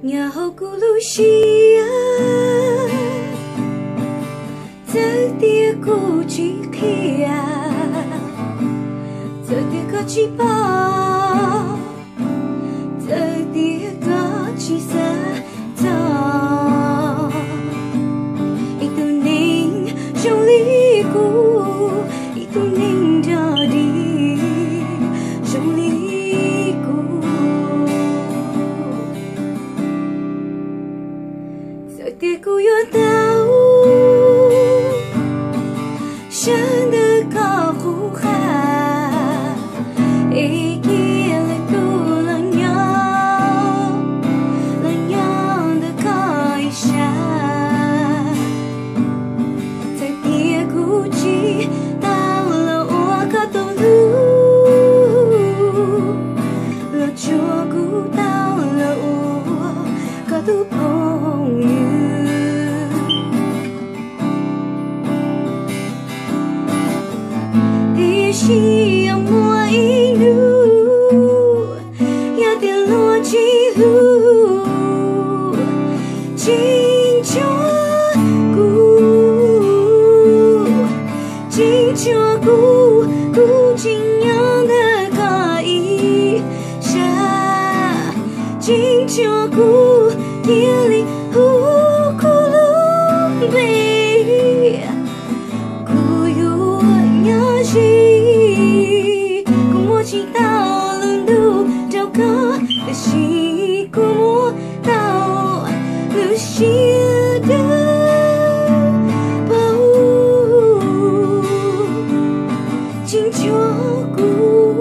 nhà hậu cụ lu Shiella giờ tia cụ chỉ kia giờ tia có chỉ bao giờ tia có chỉ xa thọ ít tu ninh trong lý cụ ít tu ninh cho đi trong lý tia cô yêu tao sáng được có khu khá ý kia là tu là nhau được có ý xa giờ tia cô chỉ tao là ua có tao lưu là chúa cô tao là ua có tu phong như chỉ ở ngoài nu, ya tiền lúa chỉ hú, Tseem Tshuav Kuv, cụ chính nhân đã có ý xa, Tseem Tshuav Kuv, kia li hú cụ lúc về, cụ yêu nhớ gì. Chỉ tao lần đầu đâu có để chỉ cô muốn tao lưu chia đâu bao Tseem Tshuav Kuv